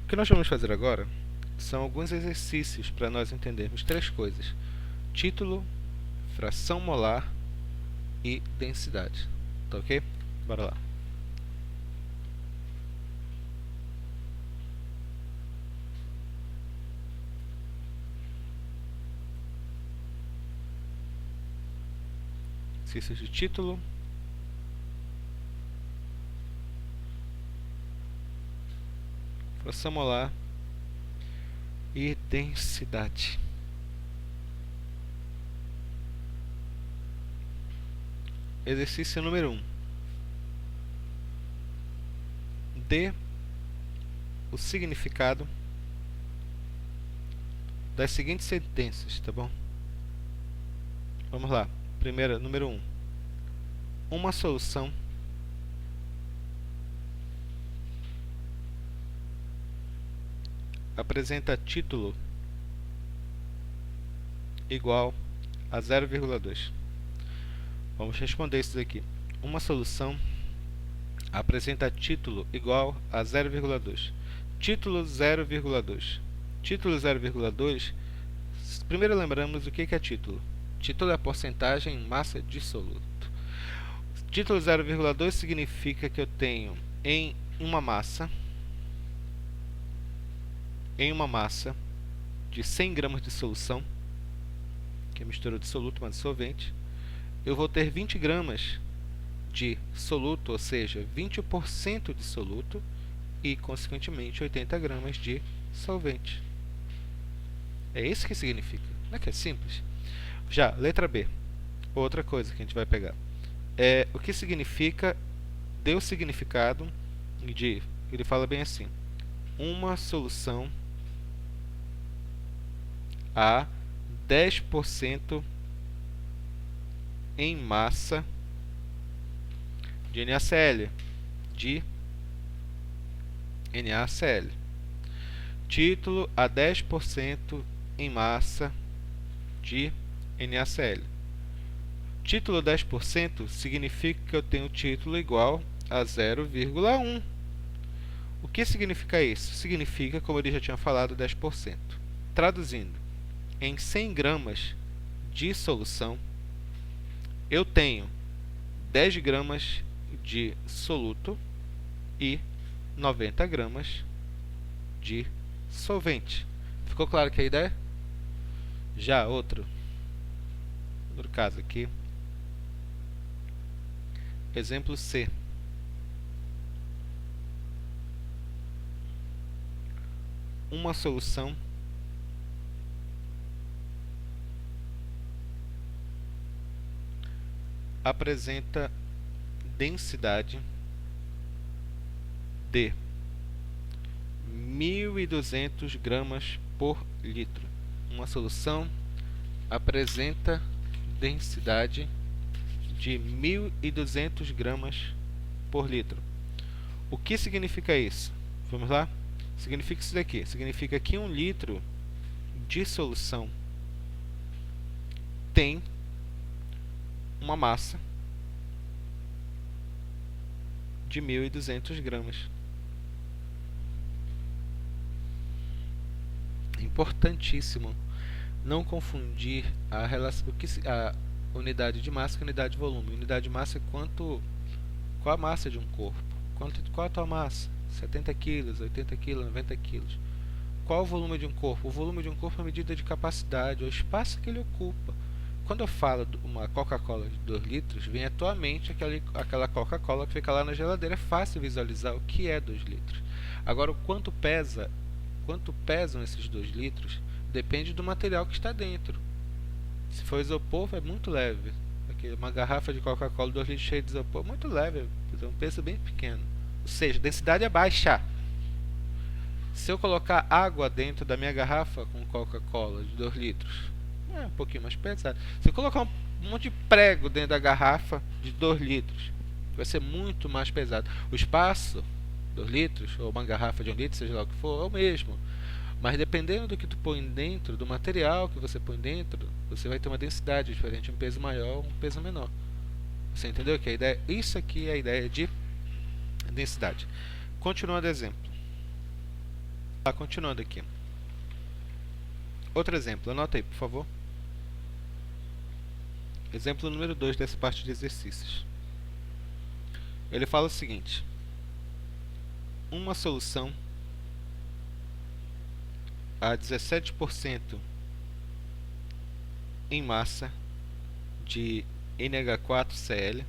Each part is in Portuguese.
O que nós vamos fazer agora são alguns exercícios para nós entendermos três coisas: título, fração molar e densidade. Tá ok? Bora lá. Exercícios de título, fração molar e densidade. Exercício número 1. Dê o significado das seguintes sentenças, tá bom? Vamos lá. Primeira, número 1. Uma solução apresenta título igual a 0,2. Vamos responder isso daqui. Uma solução apresenta título igual a 0,2. Título 0,2. Título 0,2. Primeiro lembramos o que é título. Título é a porcentagem em massa dissoluto. Título 0,2 significa que eu tenho em uma massa de 100 gramas de solução, que é mistura de soluto mais solvente, eu vou ter 20 gramas de soluto, ou seja, 20% de soluto, e, consequentemente, 80 gramas de solvente. É isso que significa. Não é que é simples? Já, letra B. Outra coisa que a gente vai pegar. O que significa, deu significado de, ele fala bem assim, uma solução a 10% em massa de NaCl. Título a 10% em massa de NaCl. Título 10% significa que eu tenho título igual a 0,1. O que significa isso? Significa, como ele já tinha falado, 10%. Traduzindo, em 100 gramas de solução, eu tenho 10 gramas de soluto e 90 gramas de solvente. Ficou claro que a ideia? Já outro caso aqui. Exemplo C. Uma solução apresenta densidade de 1.200 gramas por litro. Uma solução apresenta densidade de 1.200 gramas por litro. O que significa isso? Vamos lá? Significa isso daqui. Significa que 1 litro de solução tem uma massa de 1.200 gramas. Importantíssimo não confundir a unidade de massa com a unidade de volume. Unidade de massa é qual a massa de um corpo. Qual a tua massa? 70 kg, 80 kg, 90 kg. Qual o volume de um corpo? O volume de um corpo é a medida de capacidade, é o espaço que ele ocupa. Quando eu falo de uma Coca-Cola de 2 litros, vem à tua mente aquela Coca-Cola que fica lá na geladeira. É fácil visualizar o que é 2 litros. Agora, o quanto pesam esses 2 litros, depende do material que está dentro. Se for isopor, é muito leve. Aqui, uma garrafa de Coca-Cola 2 litros cheia de isopor, muito leve, é um peso bem pequeno. Ou seja, densidade é baixa. Se eu colocar água dentro da minha garrafa com Coca-Cola de 2 litros, é um pouquinho mais pesado. Se eu colocar um monte de prego dentro da garrafa de 2 litros, vai ser muito mais pesado. O espaço, 2 litros, ou uma garrafa de 1 litro, seja lá o que for, é o mesmo. Mas dependendo do que tu põe dentro, do material que você põe dentro, você vai ter uma densidade diferente, um peso maior, um peso menor. Você entendeu que a ideia? Isso aqui é a ideia de densidade. Continuando o exemplo. Tá, continuando aqui. Outro exemplo, anota aí, por favor. Exemplo número 2 dessa parte de exercícios. Ele fala o seguinte: uma solução a 17% em massa de NH4Cl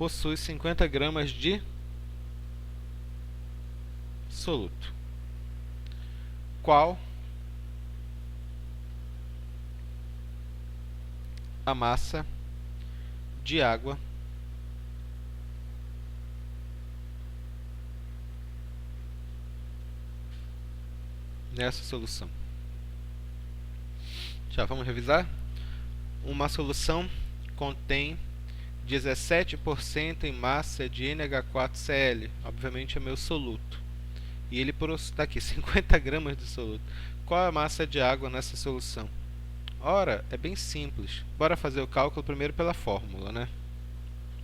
possui 50 gramas de soluto. Qual a massa de água nessa solução? Já vamos revisar? Uma solução contém 17% em massa de NH4Cl, obviamente é meu soluto, e ele está aqui, 50 gramas de soluto. Qual a massa de água nessa solução? Ora, é bem simples. Bora fazer o cálculo primeiro pela fórmula, né?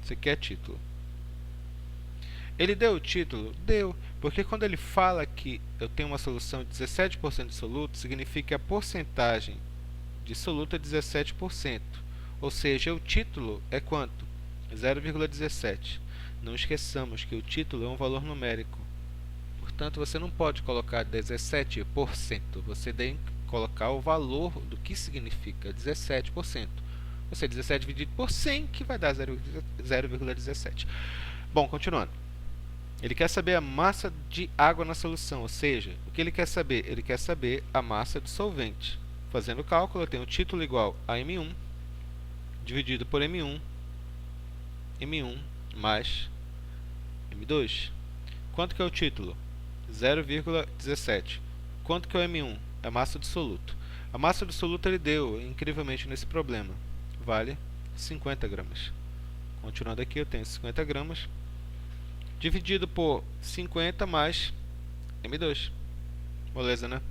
Isso aqui é título. Ele deu o título? Deu, porque quando ele fala que eu tenho uma solução de 17% de soluto, significa que a porcentagem de soluto é 17%. Ou seja, o título é quanto? 0,17. Não esqueçamos que o título é um valor numérico. Portanto, você não pode colocar 17%. Você tem que colocar o valor do que significa 17%. Ou seja, 17 dividido por 100, que vai dar 0,17. Bom, continuando. Ele quer saber a massa de água na solução, ou seja, o que ele quer saber? Ele quer saber a massa do solvente. Fazendo o cálculo, eu tenho o título igual a M1 dividido por M1 mais M2. Quanto que é o título? 0,17. Quanto que é o M1? É a massa do soluto. A massa do soluto ele deu, incrivelmente, nesse problema. Vale 50 gramas. Continuando aqui, eu tenho 50 gramas dividido por 50 mais M2. Beleza, né?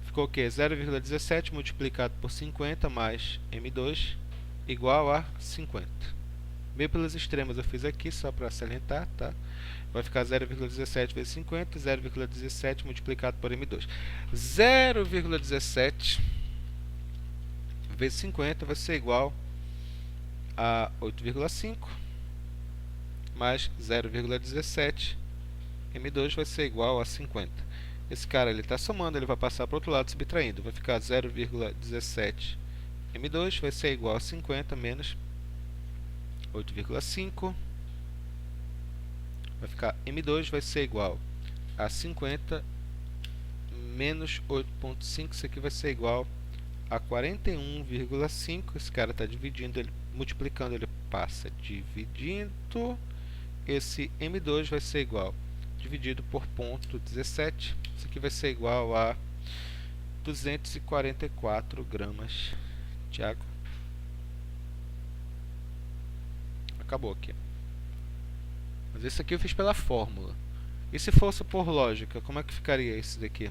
Ficou o quê? 0,17 multiplicado por 50 mais M2 igual a 50. Meio pelos extremos eu fiz aqui, só para salientar, tá? Vai ficar 0,17 vezes 50, 0,17 multiplicado por M2. 0,17 vezes 50 vai ser igual a 8,5 mais 0,17 M2 vai ser igual a 50. Esse cara ele está somando, ele vai passar para o outro lado subtraindo. Vai ficar 0,17 M2 vai ser igual a 50 menos 8,5. Vai ficar M2 vai ser igual a 50 menos 8,5. Isso aqui vai ser igual a 41,5. Esse cara está dividindo, ele, multiplicando, ele passa dividindo. Esse M2 vai ser igual, dividido por 0,17. Isso aqui vai ser igual a 244 gramas de água. Acabou aqui. Mas isso aqui eu fiz pela fórmula. E se fosse por lógica, como é que ficaria isso daqui?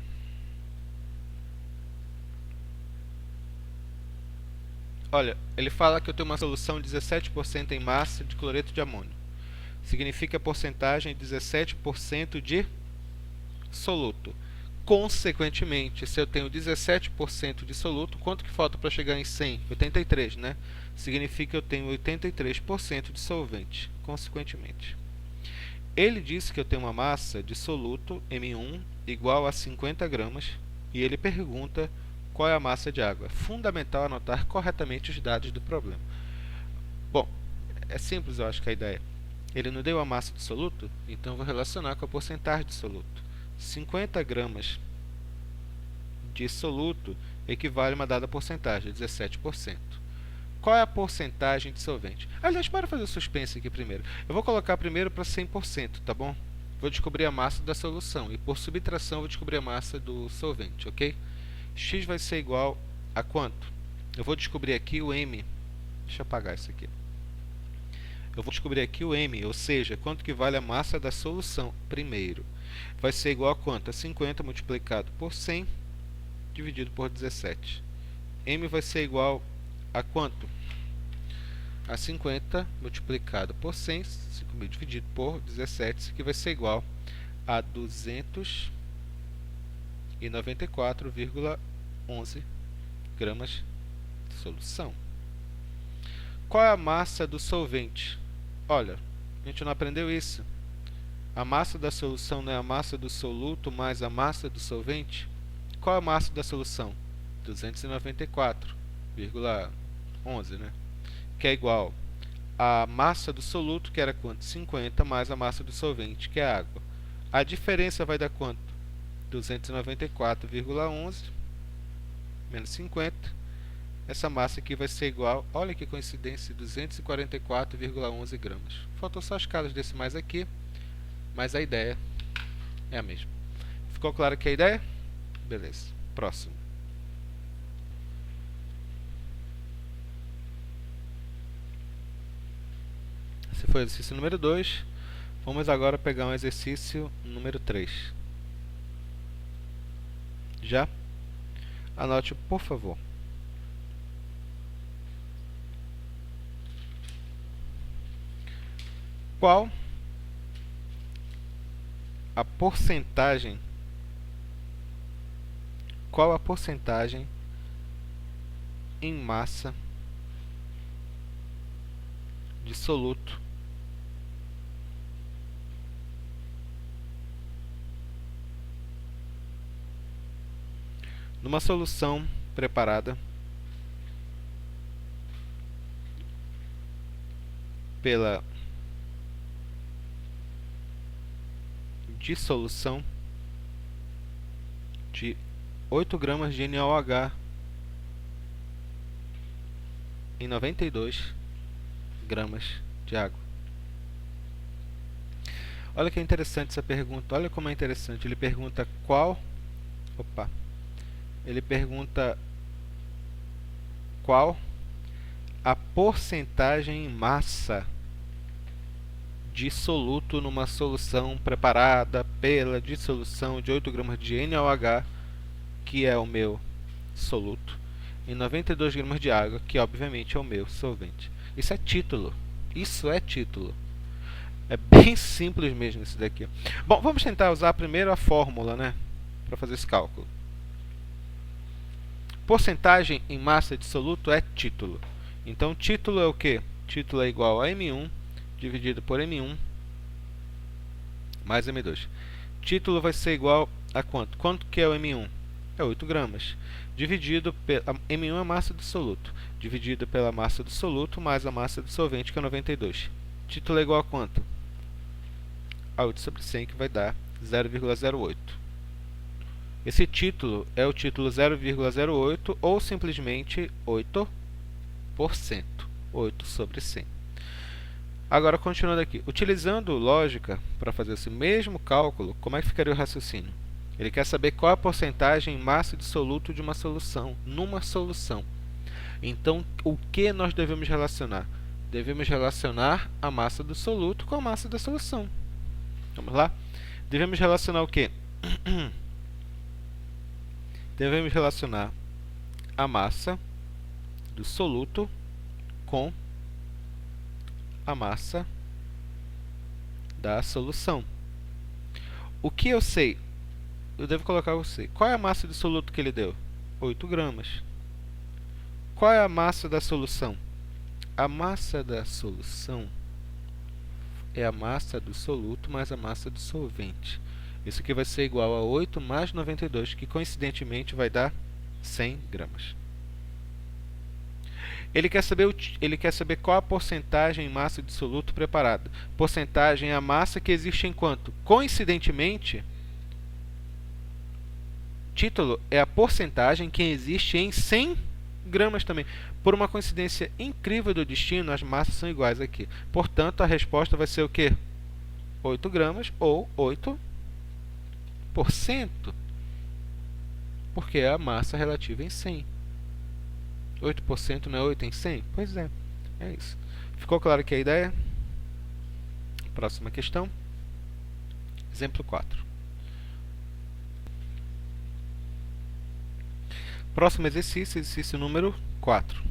Olha, ele fala que eu tenho uma solução de 17% em massa de cloreto de amônio. Significa a porcentagem 17% de soluto. Consequentemente, se eu tenho 17% de soluto, quanto que falta para chegar em 100? 83, né? Significa que eu tenho 83% de solvente, consequentemente. Ele disse que eu tenho uma massa de soluto, M1, igual a 50 gramas, e ele pergunta qual é a massa de água. É fundamental anotar corretamente os dados do problema. Bom, é simples, eu acho que a ideia. Ele não deu a massa de soluto, então eu vou relacionar com a porcentagem de soluto. 50 gramas de soluto equivale a uma dada porcentagem, 17%. Qual é a porcentagem de solvente? Aliás, bora fazer o suspense aqui primeiro. Eu vou colocar primeiro para 100%, tá bom? Vou descobrir a massa da solução e por subtração vou descobrir a massa do solvente, ok? X vai ser igual a quanto? Eu vou descobrir aqui o M. Deixa eu apagar isso aqui. Eu vou descobrir aqui o M, ou seja, quanto que vale a massa da solução primeiro. Vai ser igual a quanto? A 50 multiplicado por 100 dividido por 17. M vai ser igual a quanto? a 50 multiplicado por 100, 5.000 dividido por 17, isso aqui vai ser igual a 294,11 gramas de solução. Qual é a massa do solvente? Olha, a gente não aprendeu isso. A massa da solução não é a massa do soluto mais a massa do solvente? Qual é a massa da solução? 294,11, né? Que é igual a massa do soluto, que era quanto? 50, mais a massa do solvente, que é a água. A diferença vai dar quanto? 294,11 menos 50. Essa massa aqui vai ser igual, olha que coincidência, 244,11 gramas. Faltou só as escalas decimais aqui, mas a ideia é a mesma. Ficou claro aqui a ideia? Beleza. Próximo. Esse foi o exercício número 2. Vamos agora pegar um exercício número 3. Já? Anote, por favor. Qual a porcentagem em massa de soluto numa solução preparada pela dissolução de 8 gramas de NaOH em 92 gramas de água. Olha que interessante essa pergunta. Olha como é interessante. Ele pergunta qual a porcentagem em massa de soluto numa solução preparada pela dissolução de 8 gramas de NaOH, que é o meu soluto, em 92 gramas de água, que obviamente é o meu solvente. Isso é título. Isso é título. É bem simples mesmo isso daqui. Bom, vamos tentar usar primeiro a fórmula, né, para fazer esse cálculo. Porcentagem em massa de soluto é título. Então, título é o quê? Título é igual a M1 dividido por M1 mais M2. Título vai ser igual a quanto? Quanto que é o M1? É 8 gramas. Dividido pela M1 é a massa do soluto. Dividido pela massa do soluto mais a massa do solvente, que é 92. Título é igual a quanto? A 8 sobre 100, que vai dar 0,08. Esse título é o título 0,08 ou simplesmente 8%. 8 sobre 100. Agora, continuando aqui. Utilizando lógica para fazer esse mesmo cálculo, como é que ficaria o raciocínio? Ele quer saber qual a porcentagem em massa de soluto de uma solução, numa solução. Então, o que nós devemos relacionar? Devemos relacionar a massa do soluto com a massa da solução. Vamos lá? Devemos relacionar o quê? Devemos relacionar a massa do soluto com a massa da solução. O que eu sei? Eu devo colocar você. Qual é a massa do soluto que ele deu? 8 gramas. Qual é a massa da solução? A massa da solução é a massa do soluto mais a massa do solvente. Isso aqui vai ser igual a 8 mais 92, que coincidentemente vai dar 100 gramas. Ele quer saber qual a porcentagem em massa de soluto preparado. Porcentagem é a massa que existe em quanto? Coincidentemente, título é a porcentagem que existe em 100 gramas também. Por uma coincidência incrível do destino, as massas são iguais aqui. Portanto, a resposta vai ser o quê? 8 gramas ou 8%. Porque é a massa relativa em 100. 8% não é 8 em 100? Pois é, é isso. Ficou claro aqui a ideia? Próxima questão. Exemplo 4. Próximo exercício, exercício número 4.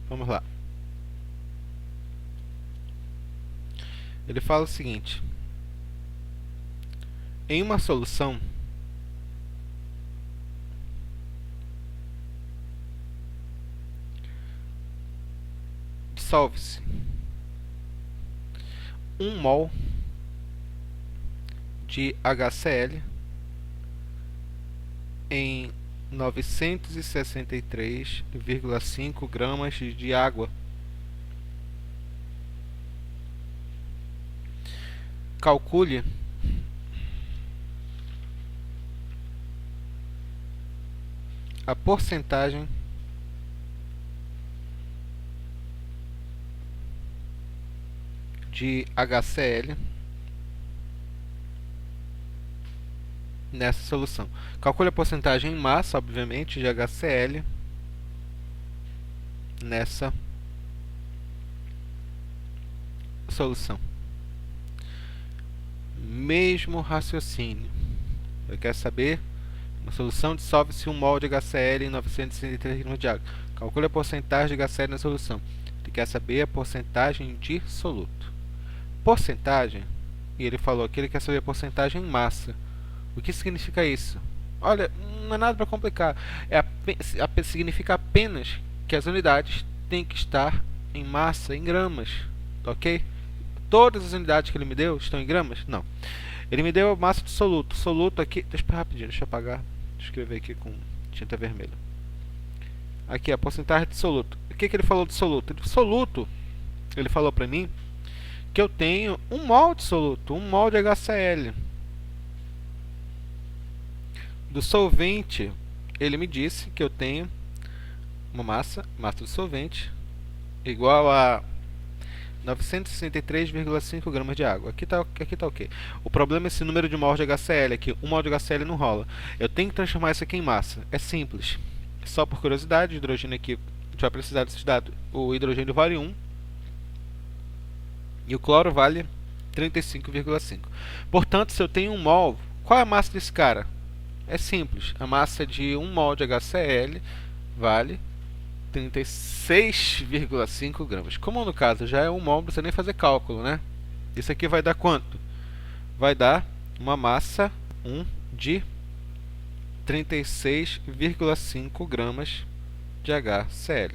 Vamos lá. Ele fala o seguinte: em uma solução, dissolve-se 1 mol de HCl em 963,5 gramas de água. Calcule a porcentagem de HCl nessa solução. Calcule a porcentagem em massa, obviamente, de HCl nessa solução. Mesmo raciocínio. Eu quero saber, uma solução dissolve-se 1 mol de HCl em 963 gramas de água. Calcule a porcentagem de HCl na solução. Ele quer saber a porcentagem de soluto. Porcentagem, e ele falou aqui, ele quer saber a porcentagem em massa. O que significa isso? Olha, não é nada para complicar. Significa apenas que as unidades têm que estar em massa, em gramas, ok? Todas as unidades que ele me deu estão em gramas? Não. Ele me deu a massa de soluto. Soluto aqui, rapidinho, deixa eu apagar. Deixa eu escrever aqui com tinta vermelha. Aqui, a porcentagem de soluto. O que ele falou de soluto? Soluto, ele falou para mim que eu tenho 1 mol de soluto, 1 mol de HCl. Do solvente, ele me disse que eu tenho uma massa do solvente, igual a 963,5 gramas de água. Aqui tá ok. O problema é esse número de mol de HCl aqui. 1 mol de HCl não rola. Eu tenho que transformar isso aqui em massa. É simples. Só por curiosidade, o hidrogênio aqui, a gente vai precisar desse dado. O hidrogênio vale 1 e o cloro vale 35,5. Portanto, se eu tenho 1 mol, qual é a massa desse cara? É simples. A massa de 1 mol de HCl vale 36,5 gramas. Como no caso já é 1 mol, não precisa nem fazer cálculo, né? Isso aqui vai dar quanto? Vai dar uma massa 1 de 36,5 gramas de HCl.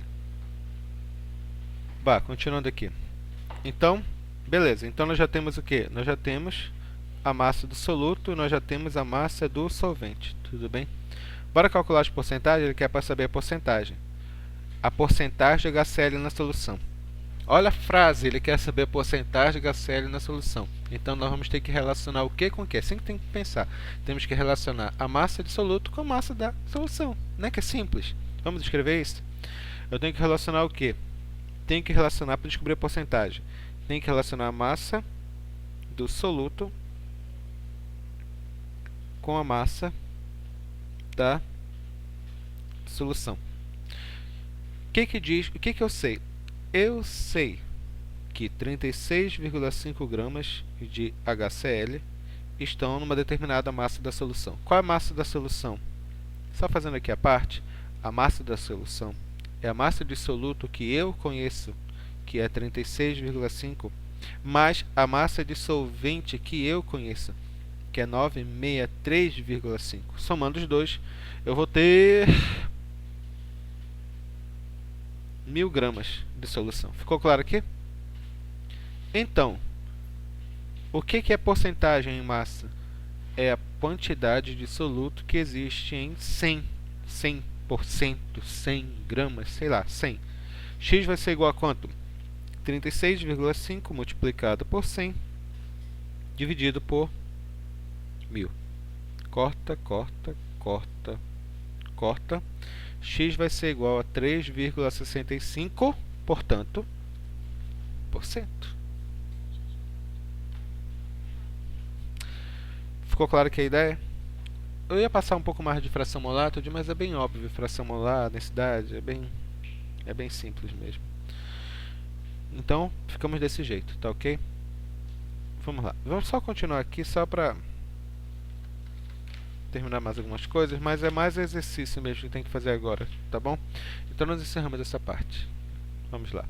Continuando aqui. Então, beleza. Então nós já temos o que? Nós já temos a massa do soluto, nós já temos a massa do solvente. Tudo bem? Bora calcular as porcentagens. Ele quer para saber a porcentagem. A porcentagem de HCl na solução. Olha a frase, ele quer saber a porcentagem de HCl na solução. Então nós vamos ter que relacionar o que com o que? Assim que tem que pensar. Temos que relacionar a massa de soluto com a massa da solução. Não é que é simples? Vamos escrever isso? Eu tenho que relacionar o que? Tenho que relacionar para descobrir a porcentagem. Tenho que relacionar a massa do soluto com a massa da solução. O que diz? O que eu sei? Eu sei que 36,5 gramas de HCl estão numa determinada massa da solução. Qual é a massa da solução? Só fazendo aqui a parte, a massa da solução é a massa de soluto que eu conheço, que é 36,5, mais a massa de solvente que eu conheço, que é 963,5. Somando os dois, eu vou ter 1000 gramas de solução. Ficou claro aqui? Então, o que é porcentagem em massa? É a quantidade de soluto que existe em 100%, 100 gramas, sei lá, 100. X vai ser igual a quanto? 36,5 multiplicado por 100, dividido por 1000. Corta, corta, corta, corta. X vai ser igual a 3,65, portanto, %. Ficou claro que a ideia? Eu ia passar um pouco mais de fração molar, mas é bem óbvio. Fração molar, densidade, é bem simples mesmo. Então, ficamos desse jeito, tá ok? Vamos lá. Vamos só continuar aqui, só para terminar mais algumas coisas, mas é mais exercício mesmo que tem que fazer agora, tá bom? Então nós encerramos essa parte. Vamos lá.